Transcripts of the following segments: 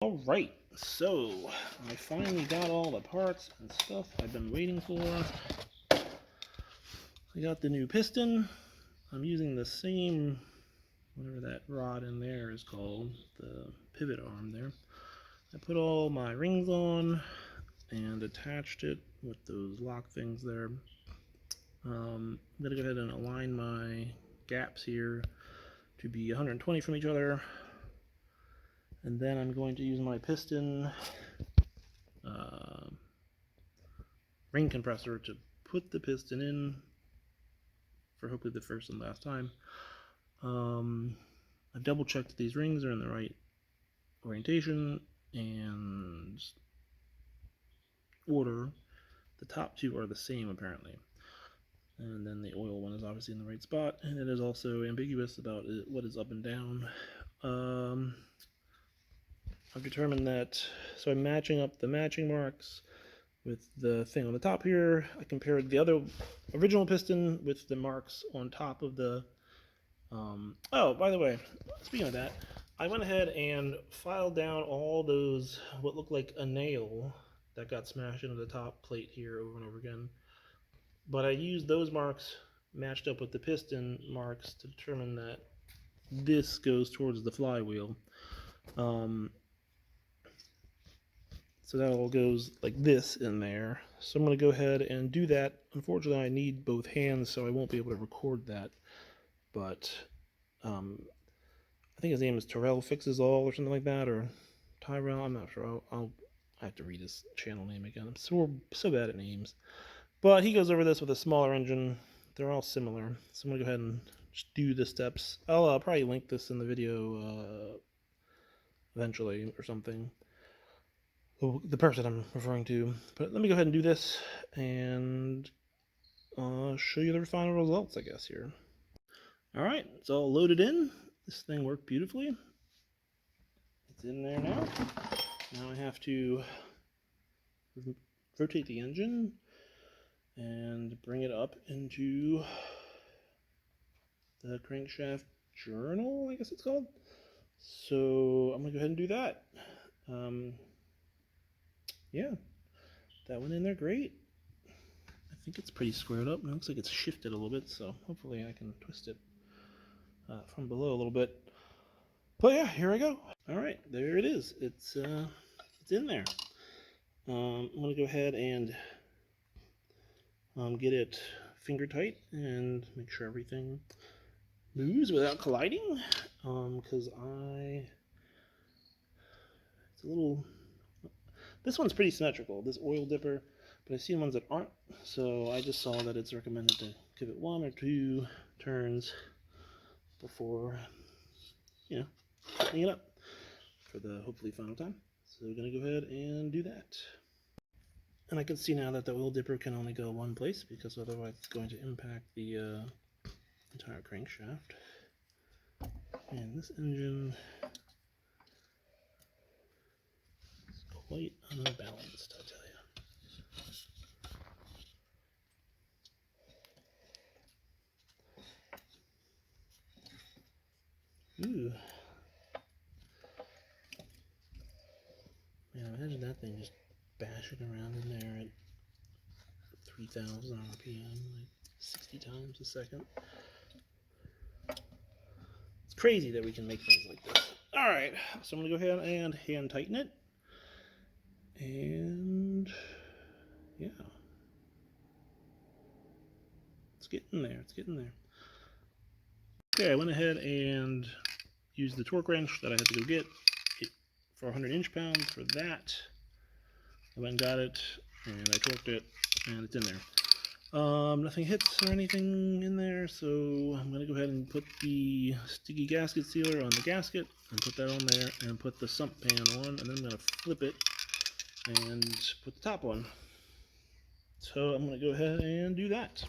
Alright, so I finally got all the parts and stuff I've been waiting for. I got the new piston. I'm using the same, whatever that rod in there is called, the pivot arm there. I put all my rings on and attached it with those lock things there. I'm going to go ahead and align my gaps here to be 120 from each other. And then I'm going to use my piston ring compressor to put the piston in for hopefully the first and last time. I've double checked that these rings are in the right orientation and order. The top two are the same apparently. And then the oil one is obviously in the right spot, and it is also ambiguous about what is up and down. I've determined that, so I'm matching up the matching marks with the thing on the top here. I compared the other original piston with the marks on top of the, oh, by the way, speaking of that, I went ahead and filed down all those, what looked like a nail that got smashed into the top plate here over and over again. But I used those marks matched up with the piston marks to determine that this goes towards the flywheel. So that all goes like this in there. So I'm going to go ahead and do that. Unfortunately, I need both hands, so I won't be able to record that. But I think his name is Terrell Fixes All or something like that, or Tyrell. I'm not sure. I have to read his channel name again. I'm so bad at names. But he goes over this with a smaller engine. They're all similar. So I'm going to go ahead and just do the steps. I'll probably link this in the video eventually or something. The person I'm referring to. But let me go ahead and do this and show you the final results, I guess, here. Alright, it's all loaded in. This thing worked beautifully. It's in there now. Now I have to rotate the engine and bring it up into the crankshaft journal, I guess it's called. So I'm going to go ahead and do that. Yeah, that went in there great. I think it's pretty squared up. It looks like it's shifted a little bit, so hopefully I can twist it from below a little bit. But yeah, here I go. All right, there it is. It's in there. I'm going to go ahead and get it finger tight and make sure everything moves without colliding. Because it's a little. This one's pretty symmetrical, this oil dipper, but I've seen ones that aren't, so I just saw that it's recommended to give it 1 or 2 turns before, you know, cleaning it up for the hopefully final time. So we're going to go ahead and do that. And I can see now that the oil dipper can only go one place because otherwise it's going to impact the entire crankshaft. And this engine is quite unbalanced, I tell you. Ooh. Man, imagine that thing just bashing around in there at 3,000 RPM, like 60 times a second. It's crazy that we can make things like this. Alright, so I'm going to go ahead and hand tighten it. And yeah. It's getting there, it's getting there. Okay, I went ahead and used the torque wrench that I had to go get for 100 inch-pounds for that. I went and got it, and I torqued it, and it's in there. Nothing hits or anything in there, so I'm going to go ahead and put the sticky gasket sealer on the gasket, and put that on there, and put the sump pan on, and then I'm going to flip it, and put the top on. So I'm going to go ahead and do that.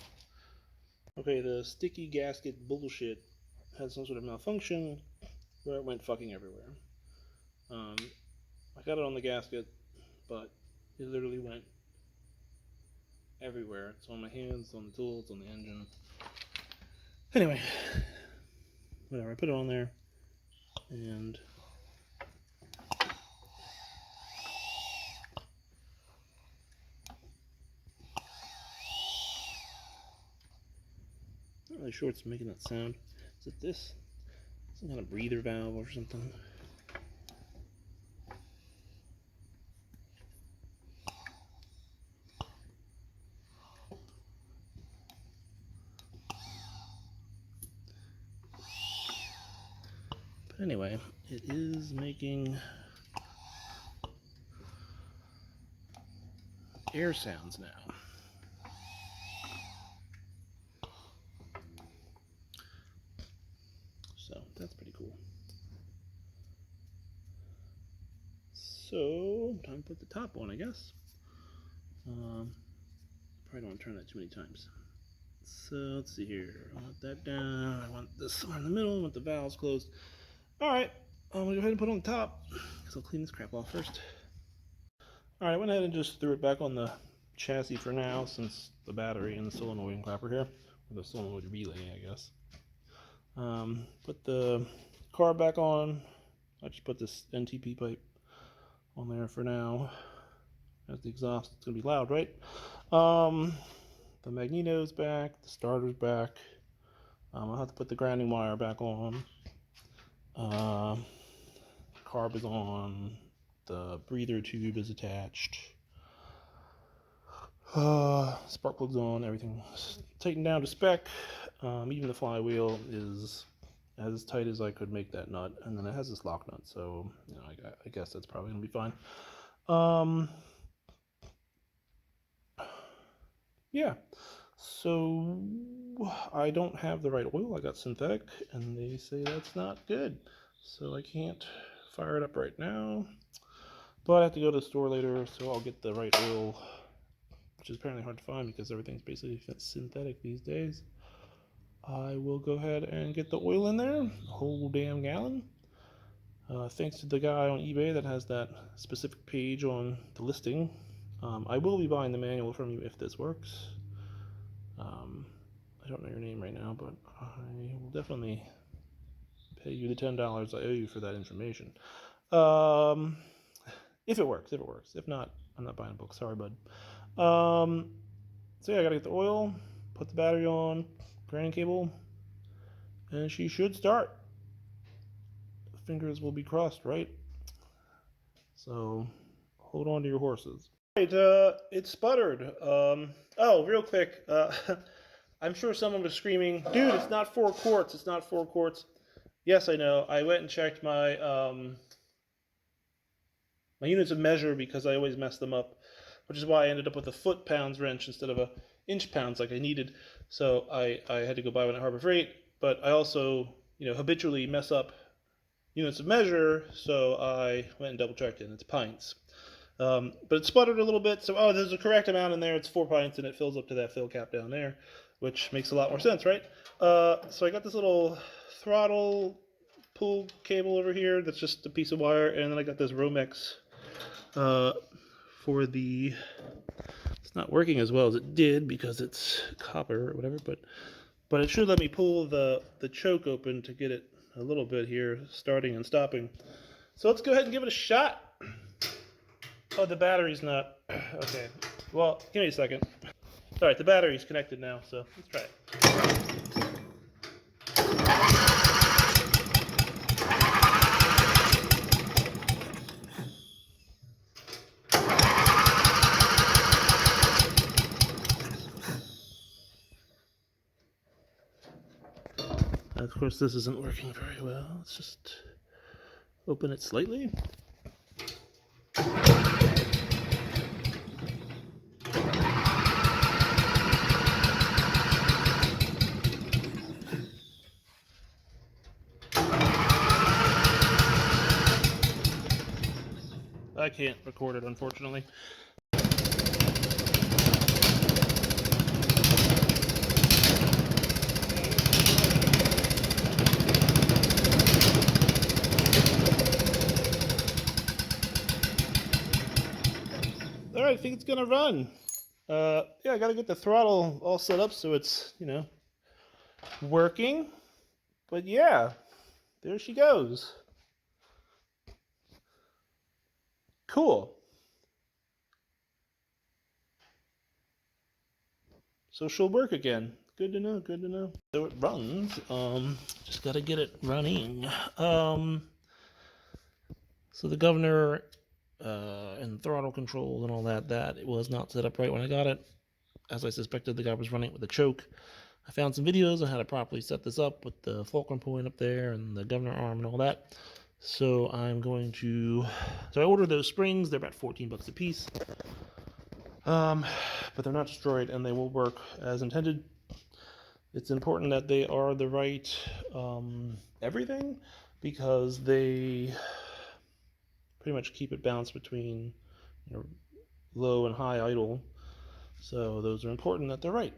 Okay, the sticky gasket bullshit had some sort of malfunction where it went fucking everywhere. I got it on the gasket, but it literally went everywhere. It's on my hands, on the tools, on the engine. Anyway, whatever, I put it on there, and really sure it's making that sound. Is it this? Some kind of breather valve or something? But anyway, it is making air sounds now. So that's pretty cool. So time to put the top on, I guess. Probably don't want to turn that too many times. So let's see here. I want that down. I want this somewhere in the middle. I want the valves closed. All right, I'm gonna go ahead and put it on the top because I'll clean this crap off first. All right, I went ahead and just threw it back on the chassis for now, since the battery and the solenoid and clapper here, or the solenoid relay, I guess. Put the carb back on. I just put this NTP pipe on there for now. As the exhaust, it's gonna be loud, right? The magneto's back, the starter's back. I'll have to put the grounding wire back on. Carb is on. The breather tube is attached. Spark plug's on. Everything's tightened down to spec. Even the flywheel is as tight as I could make that nut, and then it has this lock nut, so you know, I guess that's probably gonna be fine. Yeah, so I don't have the right oil. I got synthetic, and they say that's not good, so I can't fire it up right now. But I have to go to the store later, so I'll get the right oil, which is apparently hard to find because everything's basically synthetic these days. I will go ahead and get the oil in there, a whole damn gallon. Thanks to the guy on eBay that has that specific page on the listing. I will be buying the manual from you if this works. I don't know your name right now, but I will definitely pay you the $10 I owe you for that information. If it works. If not, I'm not buying a book. Sorry, bud. So yeah, I gotta get the oil, put the battery on, grounding cable, and she should start. Fingers will be crossed, right? So hold on to your horses. Right, it sputtered. Oh, real quick, I'm sure someone was screaming, dude, it's not 4 quarts, it's not 4 quarts. Yes, I know. I went and checked my my units of measure because I always mess them up, which is why I ended up with a foot-pounds wrench instead of a inch-pounds like I needed. So I had to go buy one at Harbor Freight, but I also, habitually mess up units of measure, so I went and double-checked it, and it's pints. But it sputtered a little bit, so, there's a correct amount in there. It's 4 pints, and it fills up to that fill cap down there, which makes a lot more sense, right? So I got this little throttle pull cable over here that's just a piece of wire, and then I got this Romex for the... It's not working as well as it did because it's copper or whatever, but it should let me pull the choke open to get it a little bit here, starting and stopping. So let's go ahead and give it a shot. Oh, the battery's not... Okay. Well, give me a second. All right, the battery's connected now, so let's try it. Of course, this isn't working very well. Let's just open it slightly. I can't record it, unfortunately. All right, I think it's gonna run. Yeah, I gotta get the throttle all set up so it's, working. But yeah, there she goes. Cool. So she'll work again. Good to know, good to know. So it runs, just gotta get it running. So the governor and throttle controls and all that, it was not set up right when I got it. As I suspected, the guy was running it with a choke. I found some videos on how to properly set this up with the fulcrum point up there and the governor arm and all that. So I'm going to, so I ordered those springs. They're about 14 bucks a piece. But they're not destroyed and they will work as intended. It's important that they are the right everything, because they pretty much keep it balanced between, you know, low and high idle. So those are important that they're right.